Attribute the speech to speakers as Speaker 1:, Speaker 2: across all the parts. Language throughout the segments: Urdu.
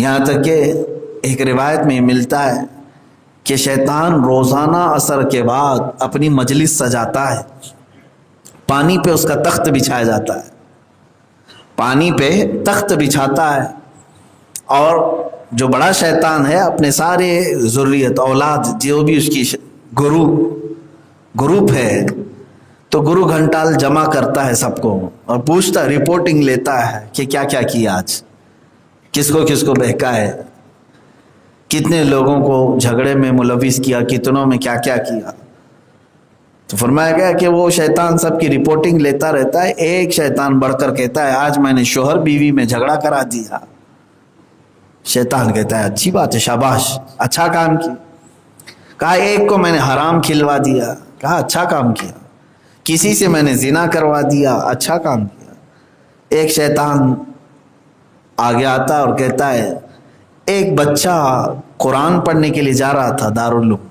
Speaker 1: یہاں تک کہ ایک روایت میں ملتا ہے کہ شیطان روزانہ عصر کے بعد اپنی مجلس سجاتا ہے، پانی پہ اس کا تخت بچھایا جاتا ہے، پانی پہ تخت بچھاتا ہے، اور جو بڑا شیطان ہے اپنے سارے ذریت اولاد جو بھی اس کی گروپ ہے تو گرو گھنٹال جمع کرتا ہے سب کو اور پوچھتا، رپورٹنگ لیتا ہے کہ کیا کیا کیا آج، کس کو بہکا ہے، کتنے لوگوں کو جھگڑے میں ملوث کیا، کتنوں میں کیا کیا کیا۔ تو فرمایا گیا کہ وہ شیطان سب کی رپورٹنگ لیتا رہتا ہے، ایک شیطان بڑھ کر کہتا ہے آج میں نے شوہر بیوی میں جھگڑا کرا دیا۔ شیطان کہتا ہے اچھی بات ہے، شاباش، اچھا کام کیا۔ کہا ایک کو میں نے حرام کھلوا دیا، کہا اچھا کام کیا۔ کسی سے میں نے زنا کروا دیا، اچھا کام کیا۔ ایک شیطان آگے آتا اور کہتا ہے ایک بچہ قرآن پڑھنے کے لیے جا رہا تھا دارالعلوم،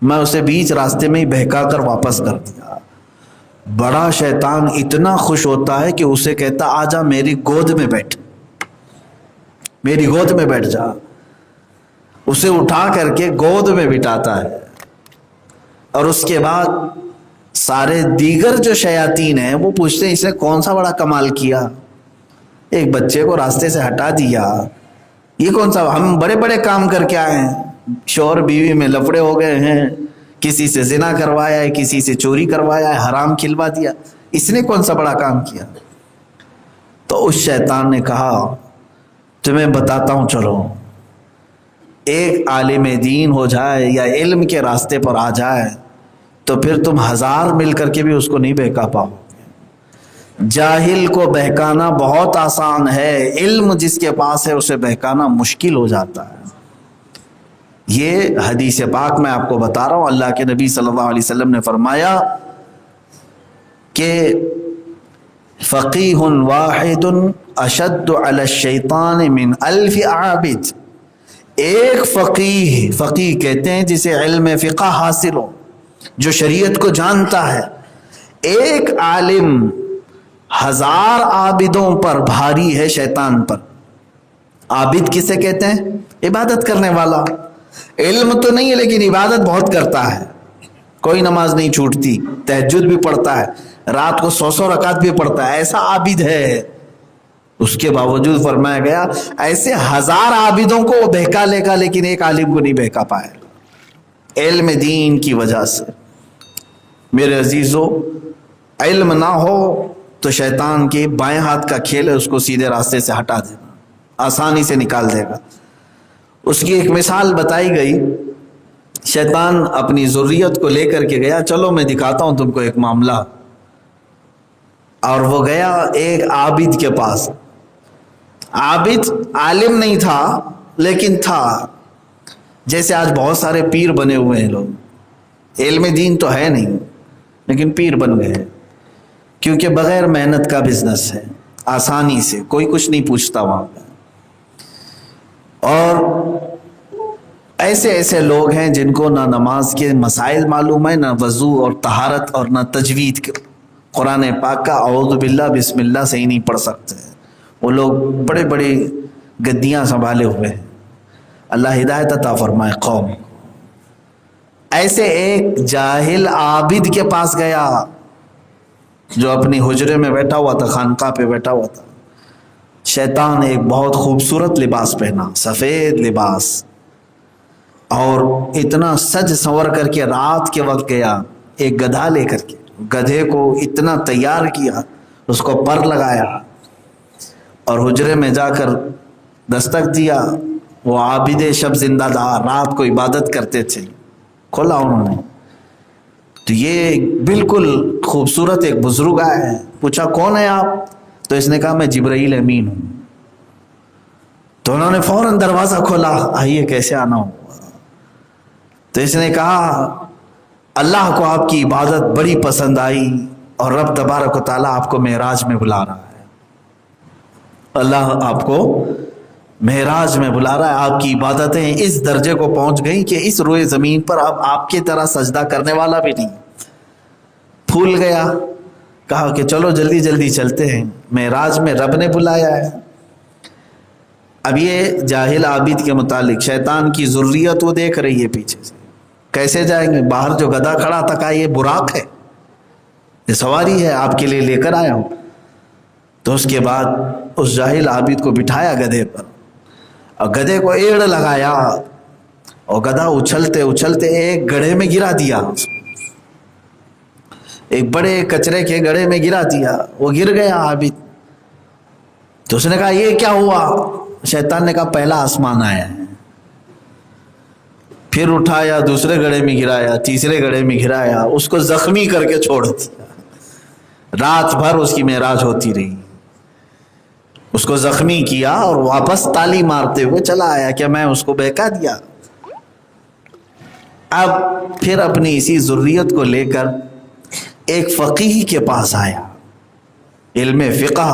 Speaker 1: میں اسے بیچ راستے میں ہی بہکا کر واپس کر دیا۔ بڑا شیطان اتنا خوش ہوتا ہے کہ اسے کہتا آجا میری گود میں بیٹھ، میری گود میں بیٹھ جا۔ اسے اٹھا کر کے گود میں بٹھاتا ہے، اور اس کے بعد سارے دیگر جو شیاطین ہیں وہ پوچھتے ہیں اسے کون سا بڑا کمال کیا، ایک بچے کو راستے سے ہٹا دیا، یہ کون سا، ہم بڑے بڑے کام کر کے آئے ہیں، شوہر بیوی میں لفڑے ہو گئے ہیں، کسی سے زنا کروایا ہے، کسی سے چوری کروایا ہے، حرام کھلوا دیا، اس نے کون سا بڑا کام کیا۔ تو اس شیطان نے کہا تمہیں بتاتا ہوں، چلو ایک عالم دین ہو جائے یا علم کے راستے پر آ جائے تو پھر تم 1000 مل کر کے بھی اس کو نہیں بہکا پاؤ۔ جاہل کو بہکانا بہت آسان ہے، علم جس کے پاس ہے اسے بہکانا مشکل ہو جاتا ہے۔ یہ حدیث پاک میں آپ کو بتا رہا ہوں، اللہ کے نبی صلی اللہ علیہ وسلم نے فرمایا کہ فقیہ واحد اشد علی الشیطان من 1000 عابد۔ ایک فقیہ کہتے ہیں جسے علم فقہ حاصل ہو، جو شریعت کو جانتا ہے، ایک عالم 1000 عابدوں پر بھاری ہے شیطان پر۔ عابد کسے کہتے ہیں؟ عبادت کرنے والا، علم تو نہیں ہے لیکن عبادت بہت کرتا ہے، کوئی نماز نہیں چھوٹتی، تہجد بھی پڑھتا ہے، رات کو 100 رکعت بھی پڑھتا ہے، ایسا عابد ہے۔ اس کے باوجود فرمایا گیا ایسے 1000 عابدوں کو وہ بہکا لے گا لیکن ایک عالم کو نہیں بہکا پائے گا، علم دین کی وجہ سے۔ میرے عزیزو، علم نہ ہو تو شیطان کے بائیں ہاتھ کا کھیل ہے، اس کو سیدھے راستے سے ہٹا دے گا، آسانی سے نکال دے گا۔ اس کی ایک مثال بتائی گئی، شیطان اپنی ذریت کو لے کر کے گیا، چلو میں دکھاتا ہوں تم کو ایک معاملہ، اور وہ گیا ایک عابد کے پاس۔ عابد عالم نہیں تھا لیکن تھا، جیسے آج بہت سارے پیر بنے ہوئے ہیں لوگ، علم دین تو ہے نہیں لیکن پیر بن گئے، کیونکہ بغیر محنت کا بزنس ہے، آسانی سے کوئی کچھ نہیں پوچھتا وہاں پہ۔ اور ایسے لوگ ہیں جن کو نہ نماز کے مسائل معلوم ہے، نہ وضو اور طہارت، اور نہ تجوید، قرآن پاک کا اعوذ باللہ بسم اللہ صحیح نہیں پڑھ سکتے۔ وہ لوگ بڑے بڑے گدیاں سنبھالے ہوئے ہیں، اللہ ہدایت عطا فرمائے قوم۔ ایسے ایک جاہل عابد کے پاس گیا جو اپنی حجرے میں بیٹھا ہوا تھا، خانقاہ پہ بیٹھا ہوا تھا۔ شیطان ایک بہت خوبصورت لباس پہنا، سفید لباس، اور اتنا سج سنور کر کے رات کے وقت گیا، ایک گدھا لے کر کے، گدھے کو اتنا تیار کیا، اس کو پر لگایا اور حجرے میں جا کر دستک دیا۔ وہ عابد شب زندہ دار رات کو عبادت کرتے تھے، کھولا انہوں نے، تو یہ بالکل خوبصورت ایک بزرگ آئے ہیں، پوچھا کون ہے آپ؟ تو اس نے کہا میں جبرائیل امین ہوں۔ تو انہوں نے فوراً دروازہ کھولا، آئیے کیسے آنا ہو؟ تو اس نے کہا اللہ کو آپ کی عبادت بڑی پسند آئی اور رب تبارک و تعالیٰ آپ کو معراج میں بلا رہا ہے، اللہ آپ کو معراج میں بلا رہا ہے، آپ کی عبادتیں اس درجے کو پہنچ گئیں کہ اس روئے زمین پر اب آپ کی طرح سجدہ کرنے والا بھی نہیں۔ پھول گیا، کہا کہ چلو جلدی جلدی چلتے ہیں، معراج میں رب نے بلایا ہے۔ اب یہ جاہل عابد کے متعلق شیطان کی ذریت وہ دیکھ رہی ہے پیچھے سے، کیسے جائیں گے؟ باہر جو گدھا کھڑا تھا کہا یہ براق ہے، یہ سواری ہے، آپ کے لیے لے کر آیا ہوں۔ تو اس کے بعد اس جاہل عابد کو بٹھایا گدھے پر اور گدھے کو ایڑ لگایا اور گدھا اچھلتے اچھلتے ایک گڑھے میں گرا دیا، ایک بڑے کچرے کے گڑھے میں گرا دیا، وہ گر گیا عابد۔ تو اس نے کہا یہ کیا ہوا؟ شیطان نے کہا پہلا آسمان آیا ہے، پھر اٹھایا، دوسرے گڑھے میں گرایا، تیسرے گڑھے میں گرایا، اس کو زخمی کر کے چھوڑ دیا۔ رات بھر اس کی معراج ہوتی رہی، اس کو زخمی کیا اور واپس تالی مارتے ہوئے چلا آیا کہ میں اس کو بہکا دیا۔ اب پھر اپنی اسی ذریت کو لے کر ایک فقیہ کے پاس آیا، علم فقہ،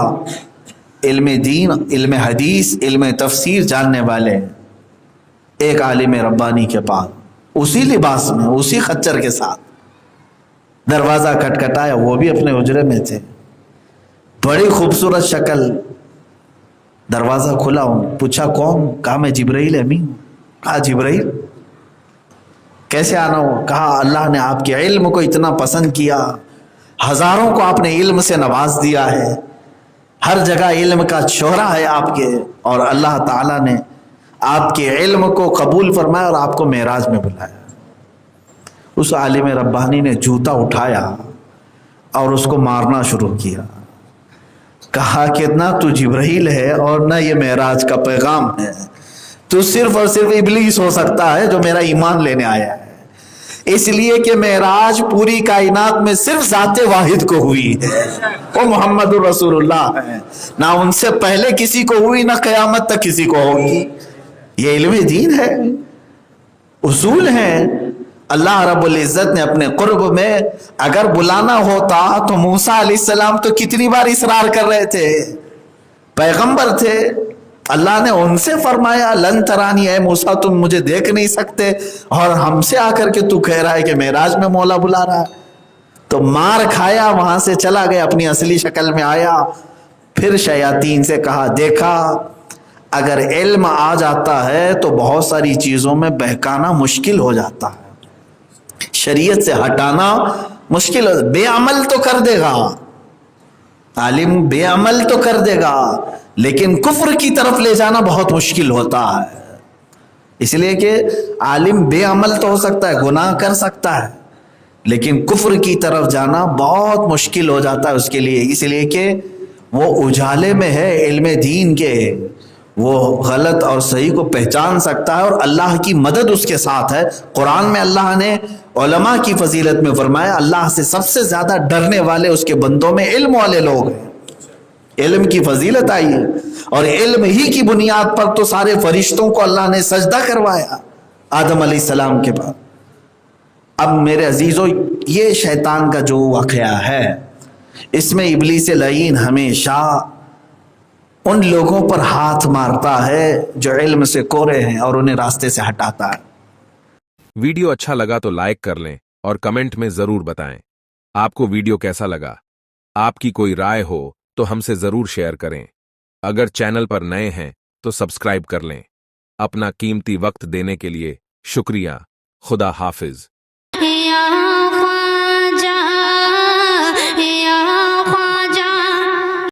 Speaker 1: علم دین، علم حدیث، علم تفسیر جاننے والے ایک عالم ربانی کے پاس، اسی لباس میں، اسی خچر کے ساتھ دروازہ کھٹکھٹایا، وہ بھی اپنے حجرے میں تھے، بڑی خوبصورت شکل، دروازہ کھلا ہوں، پوچھا کون؟ کہا میں جبرائیل امین۔ کہا جبرائیل کیسے آنا ہو؟ کہا اللہ نے آپ کے علم کو اتنا پسند کیا، ہزاروں کو آپ نے علم سے نواز دیا ہے، ہر جگہ علم کا شہرہ ہے آپ کے، اور اللہ تعالیٰ نے آپ کے علم کو قبول فرمایا اور آپ کو معراج میں بلایا۔ اس عالم ربانی نے جوتا اٹھایا اور اس کو مارنا شروع کیا، کہا کہ نہ تو جبرائیل ہے اور نہ یہ معراج کا پیغام ہے، تو صرف اور صرف ابلیس ہو سکتا ہے جو میرا ایمان لینے آیا ہے، اس لیے کہ معراج پوری کائنات میں صرف ذات واحد کو ہوئی ہے، وہ محمد الرسول اللہ ہے، نہ ان سے پہلے کسی کو ہوئی، نہ قیامت تک کسی کو ہوگی۔ یہ علم دین ہے، اصول ہیں۔ اللہ رب العزت نے اپنے قرب میں اگر بلانا ہوتا تو موسیٰ علیہ السلام تو کتنی بار اصرار کر رہے تھے، پیغمبر تھے، اللہ نے ان سے فرمایا لن ترانی، اے موسیٰ تم مجھے دیکھ نہیں سکتے، اور ہم سے آ کر کے تو کہہ رہا ہے کہ معراج میں مولا بلا رہا ہے۔ تو مار کھایا، وہاں سے چلا گیا، اپنی اصلی شکل میں آیا، پھر شیاطین سے کہا دیکھا اگر علم آ جاتا ہے تو بہت ساری چیزوں میں بہکانا مشکل ہو جاتا ہے، شریعت سے ہٹانا مشکل ہو، بے عمل تو کر دے گا عالم، بے عمل تو کر دے گا، لیکن کفر کی طرف لے جانا بہت مشکل ہوتا ہے، اس لیے کہ عالم بے عمل تو ہو سکتا ہے، گناہ کر سکتا ہے، لیکن کفر کی طرف جانا بہت مشکل ہو جاتا ہے اس کے لیے، اس لیے کہ وہ اجالے میں ہے علم دین کے، وہ غلط اور صحیح کو پہچان سکتا ہے، اور اللہ کی مدد اس کے ساتھ ہے۔ قرآن میں اللہ نے علماء کی فضیلت میں فرمایا اللہ سے سب سے زیادہ ڈرنے والے اس کے بندوں میں علم والے لوگ ہیں، علم کی فضیلت آئی ہے، اور علم ہی کی بنیاد پر تو سارے فرشتوں کو اللہ نے سجدہ کروایا آدم علیہ السلام کے بعد۔ اب میرے عزیزو، یہ شیطان کا جو واقعہ ہے، اس میں ابلیس لعین ہمیشہ ان لوگوں پر ہاتھ مارتا ہے جو علم سے کورے ہیں اور انہیں راستے سے ہٹاتا ہے۔
Speaker 2: ویڈیو اچھا لگا تو لائک کر لیں اور کمنٹ میں ضرور بتائیں آپ کو ویڈیو کیسا لگا۔ آپ کی کوئی رائے ہو تو ہم سے ضرور شیئر کریں۔ اگر چینل پر نئے ہیں تو سبسکرائب کر لیں۔ اپنا قیمتی وقت دینے کے لیے شکریہ۔ خدا حافظ۔